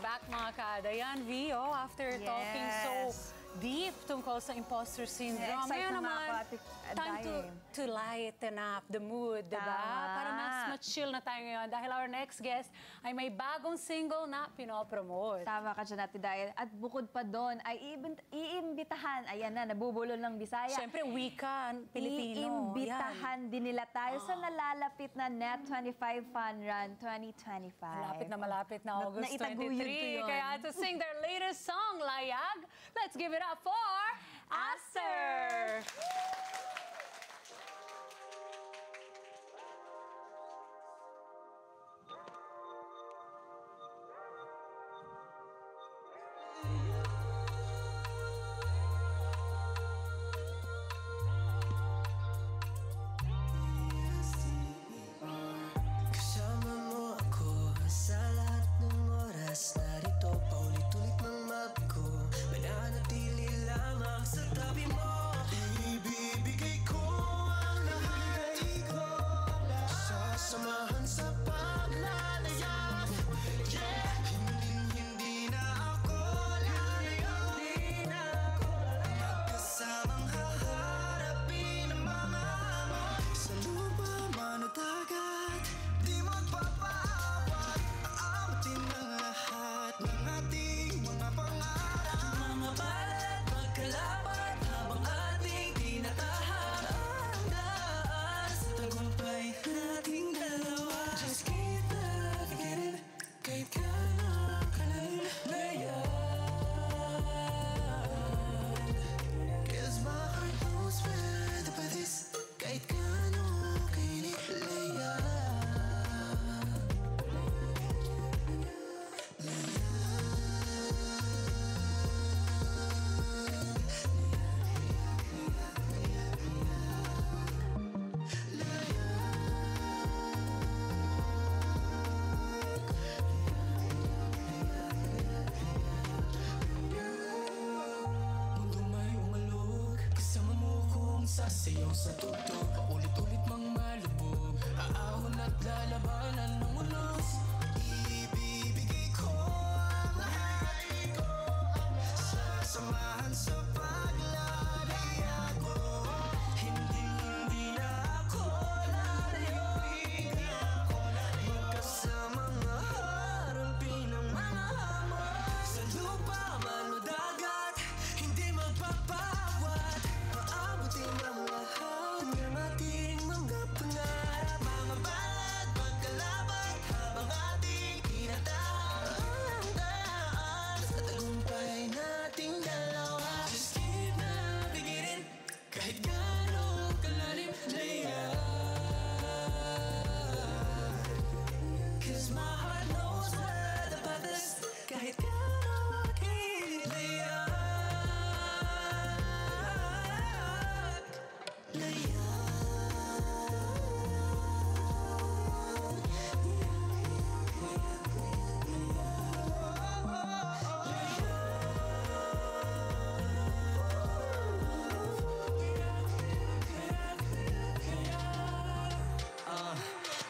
back mga ka-Dayan V, after talking so deep tungkol sa imposter syndrome. Ngayon naman, time to lighten up the mood, diba? Para mas chill na tayo ngayon dahil our next guest ay may bagong single na pinopromote. Tama ka dyan, Ate Dayan. At bukod pa doon ay iimbitahan, ayan na, nabubulol ng Bisaya. Siyempre, wika, Pilipino. Iimbitahan din nila tayo sa nalalapit na Net25 Fun Run 2025. Malapit na August 23. Kaya to sing their latest song, Layag, let's give it up for Aster! Narito paulit-ulit ng map ko, mananatili lamang sa tabi mo. Ibibigay ko ang lahat ko, sasamahan sa paglalayag. Hindi na ako lalayo, magkasamang haharapin ang mga hamon. Sa lupa man o dagat, di magpapaawat, aabutin ng lahat ng ating mga pangarap. Mga balat magkalapat habang ating tinatahan ang daan sa tagumpay nating dalawa. Just keep navigating kahit gaano kalalim layag. 'Cause my heart knows where the path is, kahit gaano kainit layag. Sasayaw sa tugtog, paulit-ulit mang malubog, aahon at lalabanan ng ulos. Ibibigay ko ang lahat ko, sasamahan sa paglalaya ko. Hindi na ako lalayo, magkasamang haharapin ang mga hamon. Sa lupa man o dagat, hindi magpapawat, aabutin ang lahat ng ating mga pangarap. Mga balat magkalaban habang ating tinatahak ang daan sa tagumpay nating dalawa. Just keep navigating kahit gaano kalalim layag. 'Cause my heart knows where the path is, kahit gaano kainit layag.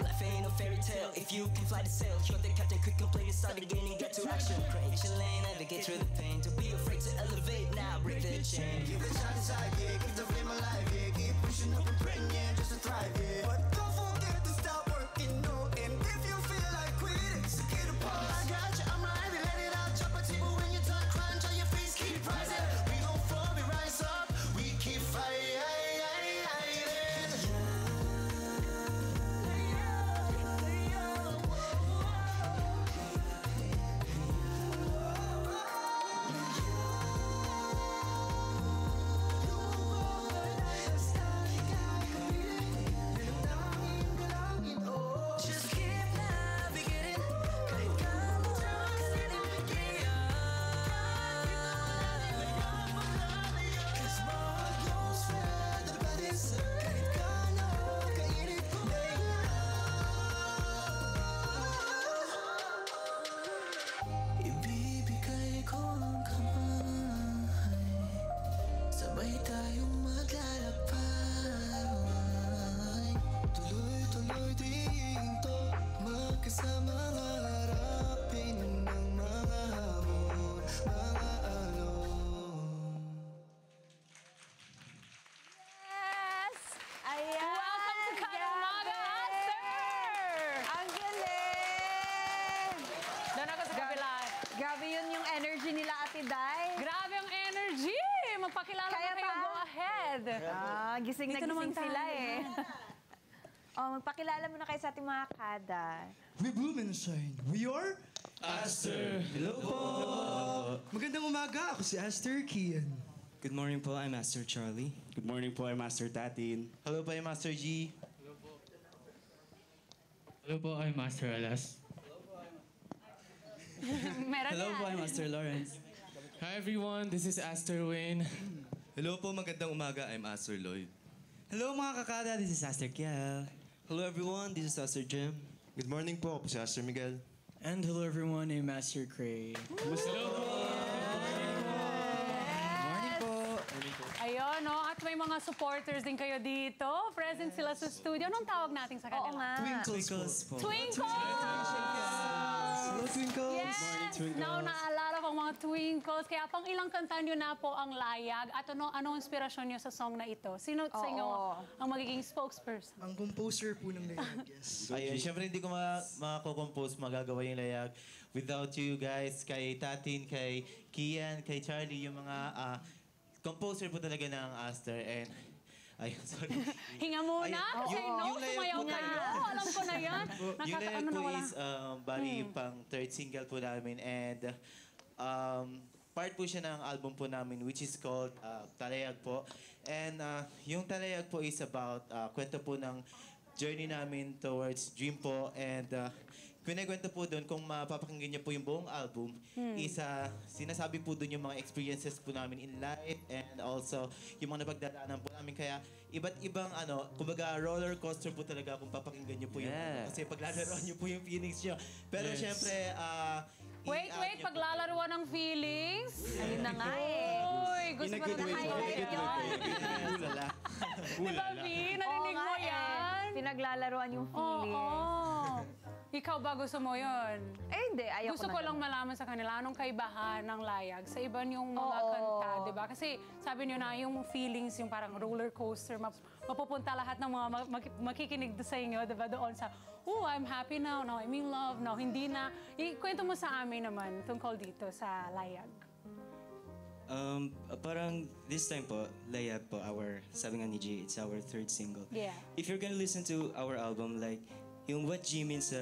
Life ain't no fairy tale. If you can fly the sail, you're the captain, quick and play it, start again and get to action. Creation lane, navigate through the pain. Don't be afraid to elevate now, break the chain. Keep the shine inside, yeah, keep the flame alive, yeah. Keep pushing up and praying, yeah, just to thrive, yeah. But don't forget to stop working, no. And if you feel like quitting, so get a pause. I got you, I'm ready, let it out. Chop a table when you talk, crunch on your face, keep rising. We gon' fall, we rise up, we keep fighting. God. Gising na Dito naman gising sila tayo. eh. Magpakilala muna kayo sa ating mga kada. We bloom and shine. We are... Aster! Hello po! Magandang umaga. Ako si Aster Kian. Good morning po, I'm Master Charlie. Good morning po, I'm Master Tatin. Hello po, I'm Master G. Hello po, I'm Master Alas. Meron Hello yan. po, I'm Master Lawrence. Hi everyone, this is Aster Wayne. Hello po, magandang umaga, I'm Aster Lloyd. Hello mga kakada, this is Aster Kiel. Hello everyone, this is Aster Jem. Good morning po, ako si Aster Miguel. And hello everyone, I'm Master Cray. Ayun, no? At may mga supporters din kayo dito. Present sila sa studio. Anong tawag natin sa Oo kanila? nga. Twinkles po. Twinkles! Hello, Twinkles. Yes! Now, naalala ko mga Twinkles. Kaya pang ilang kanta nyo na po ang layag. At anong inspirasyon nyo sa song na ito? Sino sa inyo ang magiging spokesperson? Ang composer po ng layag, yes. Ayun, syempre hindi ko makakompose, magagawa yung layag without you guys, kay Tatin, kay Kian, kay Charlie, yung mga composer po talaga ng Aster. And, ayun, sorry. Hinga muna. Say no, yung layag sumayaw po kayo. Alam ko na yan. Yung layag Ano po na wala? is, bali, pang third single po namin. And, part po siya ng album po namin, which is called Talayag po. And yung Talayag po is about, kwento po ng journey namin towards dream po. And kwento po doon, kung mapapakinggan niyo po yung buong album, sinasabi po doon yung mga experiences po namin in life and also yung mga napagdadaanan po namin. Kaya iba't ibang kumbaga roller coaster po talaga kung papakinggan niyo po yung kasi paglalaroan niyo po yung feelings niyo. Pero syempre, Wait, paglalaruan ng feelings. Ayun na nga eh. Uy, gusto mo na highlight yun. Ulala. Di ba, V? Narinig mo yan? Pinaglalaroan yung feeling. Oo. Ikaw ba gusto mo yun? Hindi, ayoko Gusto na. ko lang malaman sa kanila anong kaibahan ng layag sa iba yung mga kanta, di ba? Kasi sabi niyo na yung feelings, yung parang roller coaster, mapupunta lahat ng mga makikinig sa inyo, di ba? Doon sa, I'm happy now I'm in love now, hindi na. Ikwento mo sa amin naman tungkol dito sa layag. Parang this time po, Layag po, sabi nga ni G, it's our third single. Yeah. If you're gonna listen to our album, like, yung what G means sa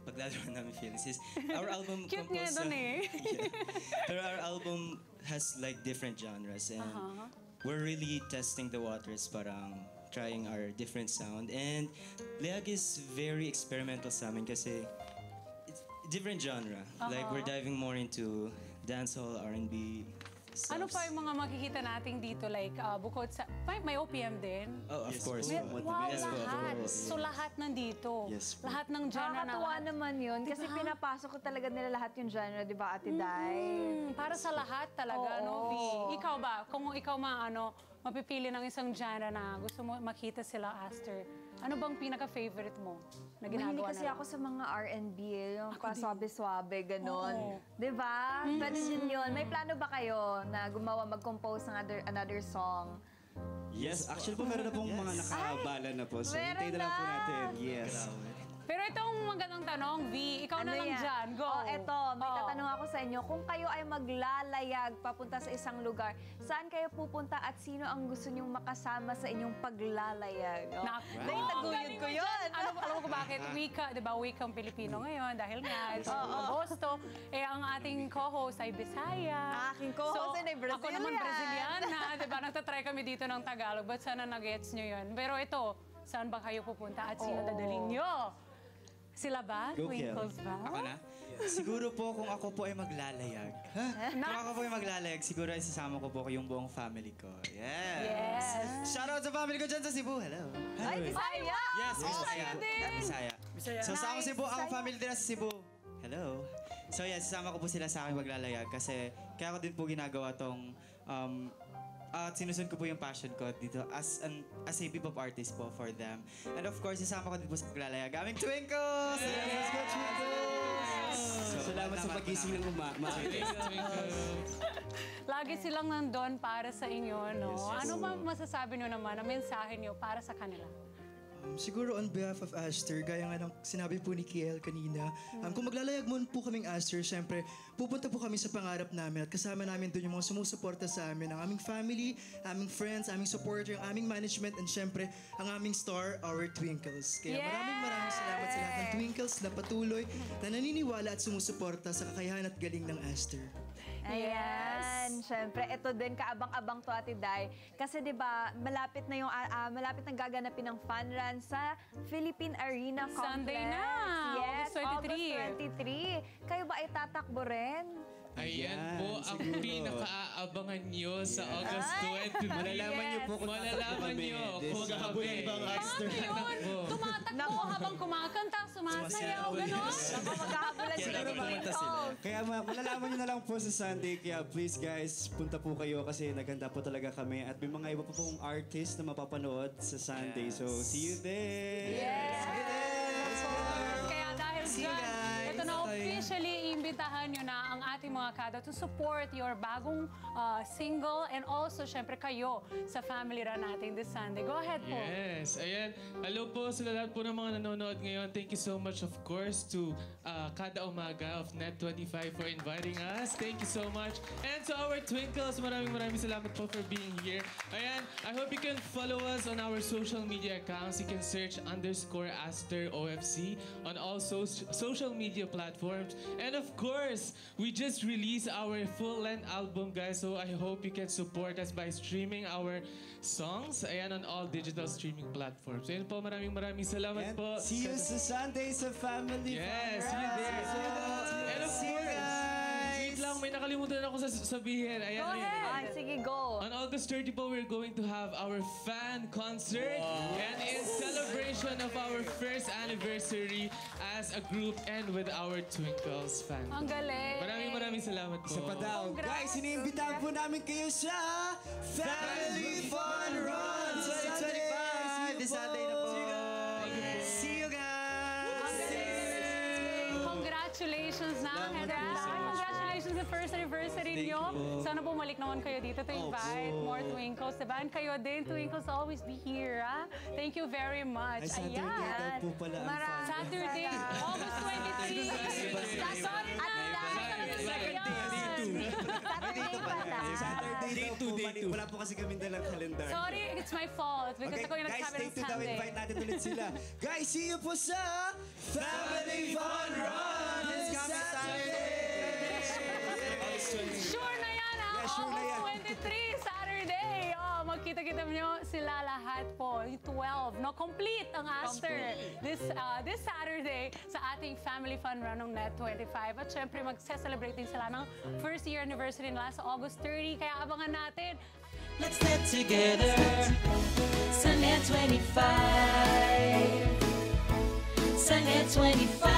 paglalaro namin feelings is, our album Cute nga composed dun eh. Pero our album has like different genres and we're really testing the waters, parang trying our different sound. And Layag is very experimental sa amin kasi it's different genre. Like, we're diving more into dancehall, R&B. Ano pa yung mga makikita natin dito? Like, bukod sa... May OPM din? Oh, of course. Wow, Yes po. lahat. So, lahat nandito. Yes po. Lahat ng genre na... Nakakatuwa naman yun. Kasi pinapasok ko talaga nila lahat yung genre, di ba, Ate Day? Para sa lahat talaga, no, V? Ikaw ba? Kung ikaw mapipili ng isang genre na gusto mo makita sila, Aster, ano bang pinaka-favorite mo na ginagawa Mahilig kasi nila? ako sa mga R&B, yung paswabe-swabe, ganon. Oo. Di ba? Pwede din yun. May plano ba kayo na mag-compose ng another song? Yes, actually po meron na pong mga nakabala na po. So, meron hintayin na lang po na. natin. Yes. Pero itong magandang tanong, V, ikaw na lang yan? dyan. Go. Eto, may tatanong ako sa inyo. Kung kayo ay maglalayag papunta sa isang lugar, saan kayo pupunta at sino ang gusto nyong makasama sa inyong paglalayag? Taguyod ko yun. Alam ko bakit? Wika, di ba? Wikang Pilipino ngayon dahil nga, it's Agosto. Ang ating co-host ay Bisaya. Aking co-host ay Brazilian. Ako naman Brazilian na, di ba? Nagtatry kami dito ng Tagalog. But sana nag-gets nyo yun. Pero ito, saan ba kayo pupunta at sino dadalhin nyo? Sila ba? Go, Kel. Twinkles ba? Ako na? Siguro po kung ako po ay maglalayag. Kung ako po ay maglalayag, siguro ay sasama ko po yung buong family ko. Yes. Shout out sa family ko dyan sa Cebu. Hello. Ay, Bisaya! Yes, Bisaya. din. So sa Nice. Cebu, ang family din sa Cebu. Hello. So yeah, sasama ko po sila sa akin maglalayag kasi kaya ko din po ginagawa tong at sinusunod ko po yung passion ko dito as a P-pop artist po for them. And of course, isama ko din po sa paglalayag. Aming Twinkles! Let's go, Twinkles! Salamat sa pagising ng Lagi silang nandun para sa inyo, no? Ano ba masasabi nyo naman na mensahe nyo para sa kanila? Siguro on behalf of Aster, gaya nga ng sinabi po ni Kiel kanina, kung maglalayag mo po kaming Aster, syempre, pupunta po kami sa pangarap namin at kasama namin doon yung mga sumusuporta sa amin, ang aming family, aming friends, aming supporter, ang aming management, and syempre, ang aming star, our Twinkles. Kaya maraming salamat sa lahat ng Twinkles na patuloy na naniniwala at sumusuporta sa kakayahan at galing ng Aster. Ayan, syempre, ito din kaabang-abang to Ate Day. Kasi 'di ba, malapit na malapit nang gaganapin ng fun run sa Philippine Arena Complex. Sunday na, Yes, August 23. Kayo ba ay tatakbo rin? Ayan po ang pinaka-aabangan nyo sa August 23. Malalaman nyo po kung Malalaman nyo kung Habulan kami. bang Aster? Yun, tumatakbo habang kumakanta, sumasayaw, gano'n. Magkakabulan sila ng Twinkles. Kaya malalaman nyo na lang po sa Sunday. Kaya please guys, punta po kayo kasi naganda po talaga kami. At may mga iba pa pong artist na mapapanood sa Sunday. So, see you there! Kaya dahil dyan, ito na officially imbitahan nyo na ang ating mga kada to support your bagong single and also syempre kayo sa family run natin this Sunday. Go ahead po. Yes, ayan. Hello po sa lahat po ng mga nanonood ngayon. Thank you so much, of course, to Kada Umaga of Net25 for inviting us. Thank you so much. And to our Twinkles, maraming salamat po for being here. Ayan, I hope you can follow us on our social media accounts. You can search _AsterOFC on all social media platforms. And of course, we just released our full-length album, guys. So I hope you can support us by streaming our songs. Ayan, on all digital streaming platforms. Ayan po, maraming salamat And po. see you sa Sunday sa Family Yes, Fun see you there. And of See you course, guys! wait lang, may nakalimutan ako sabihin. Ayan, Go ahead. Ay, sige, go. on August 30 po, we're going to have our fan concert. And in celebration of our first anniversary as a group and with our Twinkles fan. Ang galing. Maraming salamat po. Sa padaw. Congrats. Guys, iniimbitahan po namin kayo sa Family Fun Run 2025! This Sunday na po. See you guys! Congratulations na, Heather. Congratulations sa first anniversary niyo. Sana bumalik naman kayo dito to invite more Twinkles, diba? And kayo din, Twinkles, always be here, ha? Thank you very much. Ay, Saturday daw po pala ang fun. Saturday, August 23. Sorry na, Saturday daw po. Wala po kasi kami dalang kalendar. Sorry, it's my fault because ako yung guys, nagsabi stay ng tuned daw. Sunday. Invite natin ulit sila. Guys, see you po sa Family Fun Run this Saturday! Sure na yan, ha? Yeah, sure na yan. August 23, Saturday. Oh, magkita-kita nyo sila lahat po. Yung 12, no? Complete ang Aster. This Saturday sa ating Family Fun Run ng Net25. At syempre, mag-celebrate din sila ng first year anniversary nila sa August 30. Kaya abangan natin. Let's get together. Sunday 25. Sunday 25.